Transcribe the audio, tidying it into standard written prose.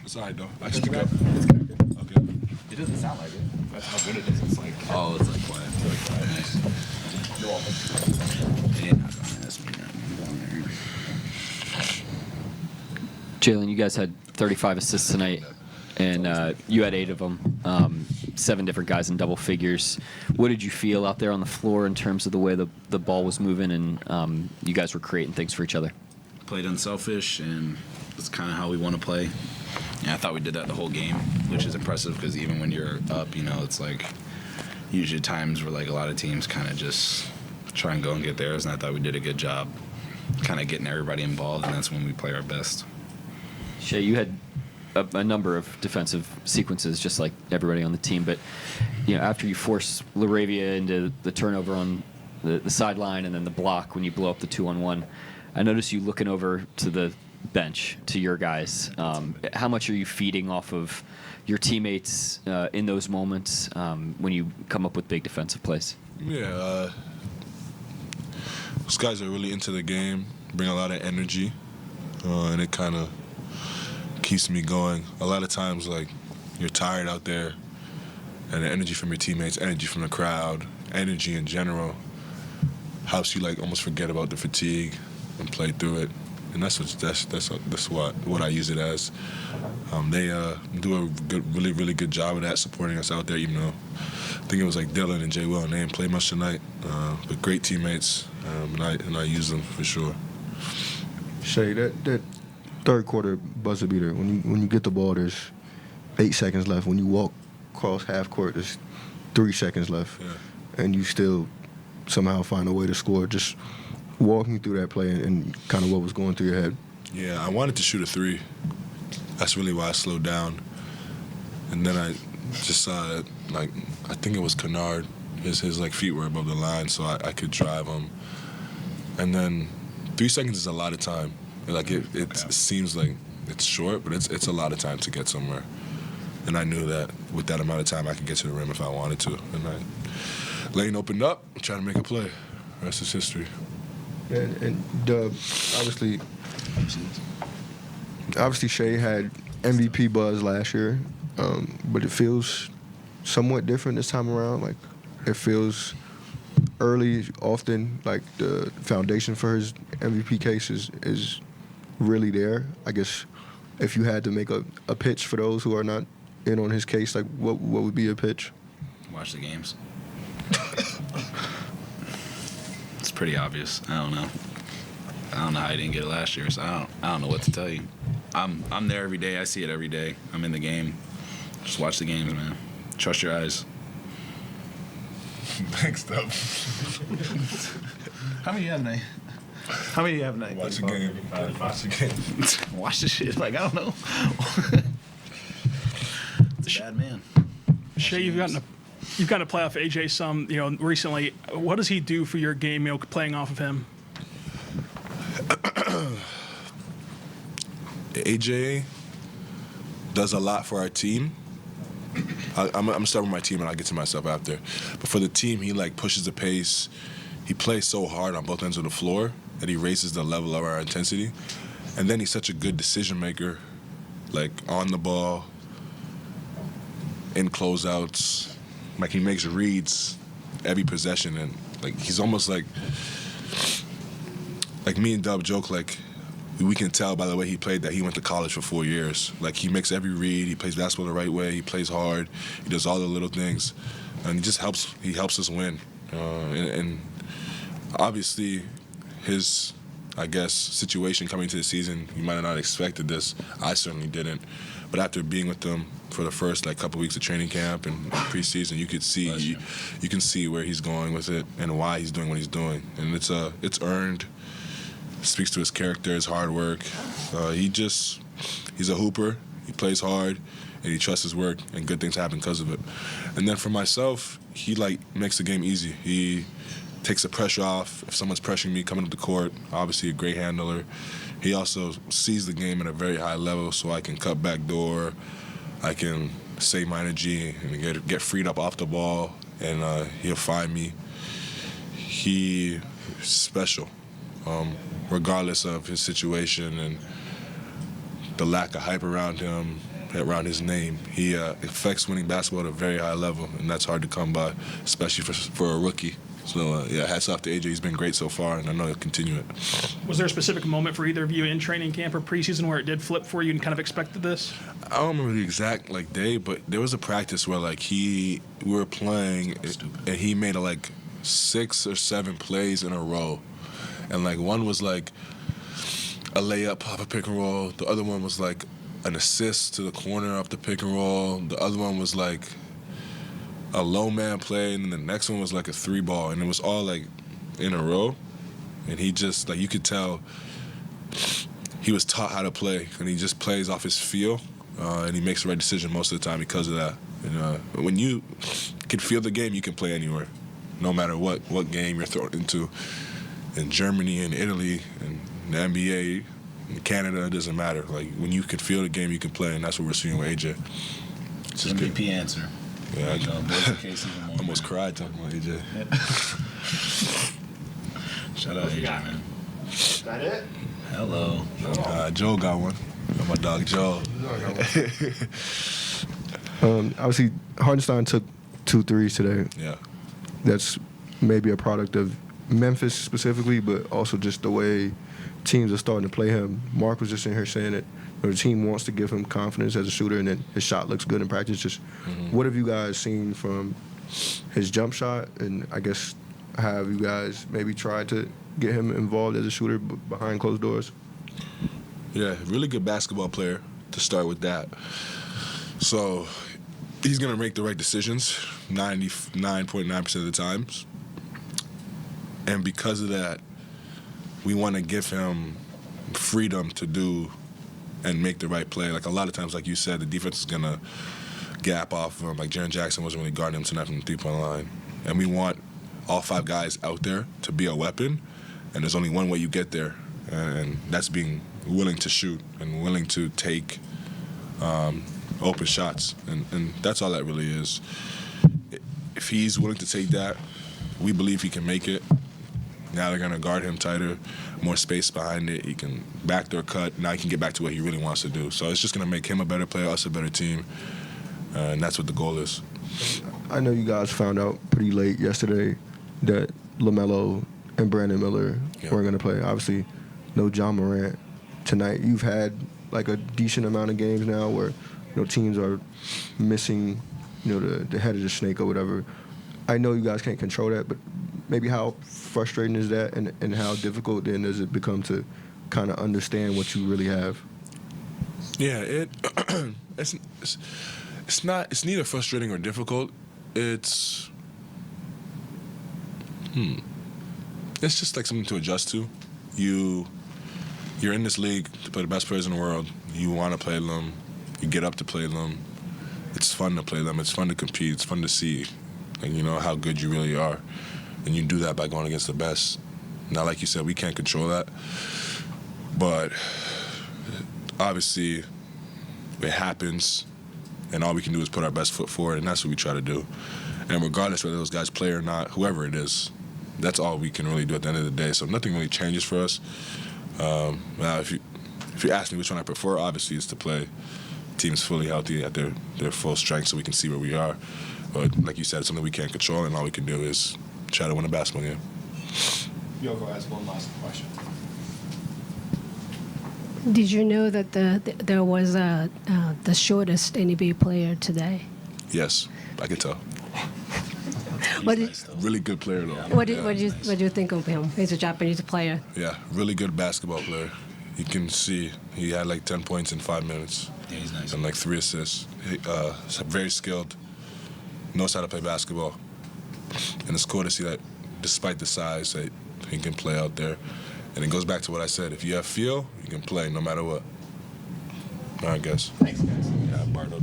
It's all right, though. I speak up. It's kind of good. Okay. It doesn't sound like it. That's how good it is. It's like. Oh, it's like quiet. It's like quiet. Nice. You're welcome. Yeah, not gonna ask me that. I'm going there. Jalen, you guys had 35 assists tonight, and you had 8 of them. 7 different guys in double figures. What did you feel out there on the floor in terms of the way the ball was moving and you guys were creating things for each other? Played unselfish, and that's kind of how we want to play. Yeah, I thought we did that the whole game, which is impressive because even when you're up, it's like usually times where like a lot of teams kind of just try and go and get theirs, and I thought we did a good job kind of getting everybody involved, and that's when we play our best. Shai, you had a number of defensive sequences, just like everybody on the team. But after you force Laravia into the turnover on the sideline and then the block when you blow up the 2-on-1, I noticed you looking over to the bench, to your guys. How much are you feeding off of your teammates in those moments when you come up with big defensive plays? Yeah, those guys are really into the game, bring a lot of energy, and it kind of keeps me going. A lot of times, like, you're tired out there, and the energy from your teammates, energy from the crowd, energy in general helps you like almost forget about the fatigue and play through it. And that's what I use it as. They do a really good job of that, supporting us out there. Even though I think it was like Dylan and Jay Will, and they didn't play much tonight, but great teammates, and I use them for sure. Shai, that third quarter buzzer beater, when you get the ball, there's 8 seconds left. When you walk across half court, there's 3 seconds left, and you still somehow find a way to score. Just walk me through that play and kind of what was going through your head. Yeah, I wanted to shoot a 3. That's really why I slowed down. And then I just saw that, like, I think it was Kennard. His like feet were above the line, so I could drive him. And then 3 seconds is a lot of time. Like it seems like it's short, but it's a lot of time to get somewhere. And I knew that with that amount of time, I could get to the rim if I wanted to. And lane opened up, trying to make a play. The rest is history. And Dub, obviously Shai had MVP buzz last year, but it feels somewhat different this time around. Like, it feels early, often, like the foundation for his MVP case is really there. I guess if you had to make a pitch for those who are not in on his case, like what would be a pitch? Watch the games. It's pretty obvious. I don't know how he didn't get it last year, so I don't know what to tell you. I'm there every day. I see it every day. I'm in the game. Just watch the games, man. Trust your eyes. Thanks, Dub. How many you have tonight? Watch the game. Watch the game. Watch the shit. Like, I don't know. It's a bad man. Shai, you've gotten to play off AJ some, recently. What does he do for your game, playing off of him? AJ does a lot for our team. I'm gonna start with my team and I'll get to myself after. But for the team, he like pushes the pace. He plays so hard on both ends of the floor that he raises the level of our intensity. And then he's such a good decision maker, like on the ball, in closeouts. Like, he makes reads every possession, and like he's almost like me and Dub joke, like, we can tell by the way he played that he went to college for 4 years. Like, he makes every read, he plays basketball the right way, he plays hard, he does all the little things, and he helps us win. And obviously his, I guess, situation coming to the season, you might have not expected this. I certainly didn't. But after being with them for the first couple weeks of training camp and preseason, you could see you can see where he's going with it and why he's doing what he's doing, and it's earned. It speaks to his character, his hard work. He's a hooper. He plays hard, and he trusts his work, and good things happen because of it. And then for myself, he makes the game easy. He takes the pressure off. If someone's pressuring me coming up the court, obviously a great handler. He also sees the game at a very high level, so I can cut back door, I can save my energy and get freed up off the ball, and he'll find me. He's special, regardless of his situation, and the lack of hype around him, around his name. He affects winning basketball at a very high level, and that's hard to come by, especially for a rookie. So, yeah, hats off to AJ. He's been great so far, and I know he'll continue it. Was there a specific moment for either of you in training camp or preseason where it did flip for you and kind of expected this? I don't remember the exact day, but there was a practice where we were playing, and he made 6 or 7 plays in a row, and one was a layup off a pick and roll. The other one was an assist to the corner off the pick and roll. The other one was a low man play, and then the next one was a 3-ball, and it was all in a row. And he just you could tell he was taught how to play, and he just plays off his feel, and he makes the right decision most of the time because of that. And when you can feel the game, you can play anywhere, no matter what game you're thrown into. In Germany, in Italy, in the NBA, in Canada, it doesn't matter. When you can feel the game, you can play, and that's what we're seeing with AJ. It's just MVP answer. Yeah, I almost cried talking about AJ. Shout out AJ, man. Is that it? Hello. Joe got one. My dog Joe. Obviously, Hartenstein took 2 threes today. Yeah. That's maybe a product of Memphis specifically, but also just the way teams are starting to play him. Mark was just in here saying that the team wants to give him confidence as a shooter, and then his shot looks good in practice. Just what have you guys seen from his jump shot, and I guess have you guys maybe tried to get him involved as a shooter behind closed doors? Yeah, really good basketball player to start with that. So he's going to make the right decisions 99.9% of the times. And because of that, we want to give him freedom to do and make the right play. A lot of times, like you said, the defense is going to gap off of him. Jaren Jackson wasn't really guarding him tonight from the three-point line. And we want all 5 guys out there to be a weapon, and there's only one way you get there, and that's being willing to shoot and willing to take open shots. And that's all that really is. If he's willing to take that, we believe he can make it. Now they're going to guard him tighter, more space behind it. He can backdoor cut. Now he can get back to what he really wants to do. So it's just going to make him a better player, us a better team, and that's what the goal is. I know you guys found out pretty late yesterday that LaMelo and Brandon Miller weren't going to play. Obviously, no John Morant tonight. You've had a decent amount of games now where teams are missing the head of the snake or whatever. I know you guys can't control that, but maybe how frustrating is that, and how difficult then does it become to kind of understand what you really have? Yeah, it's neither frustrating or difficult. It's just something to adjust to. You're in this league to play the best players in the world. You want to play them. You get up to play them. It's fun to play them. It's fun to compete. It's fun to see, how good you really are. And you do that by going against the best. Now, like you said, we can't control that. But obviously, it happens, and all we can do is put our best foot forward, and that's what we try to do. And regardless whether those guys play or not, whoever it is, that's all we can really do at the end of the day. So nothing really changes for us. Now, if you ask me which one I prefer, obviously it's to play teams fully healthy at their full strength so we can see where we are. But like you said, it's something we can't control, and all we can do is try to win a basketball game. Yoko has one last question. Did you know that there was the shortest NBA player today? Yes, I can tell. What did, Really good player, though. what did you think of him? He's a Japanese player. Yeah, really good basketball player. You can see he had 10 points in 5 minutes. Yeah, he's nice. And 3 assists. Very skilled. Knows how to play basketball. And it's cool to see that despite the size that he can play out there. And it goes back to what I said. If you have feel, you can play no matter what. I guess. Thanks, guys. Yeah, Bardo.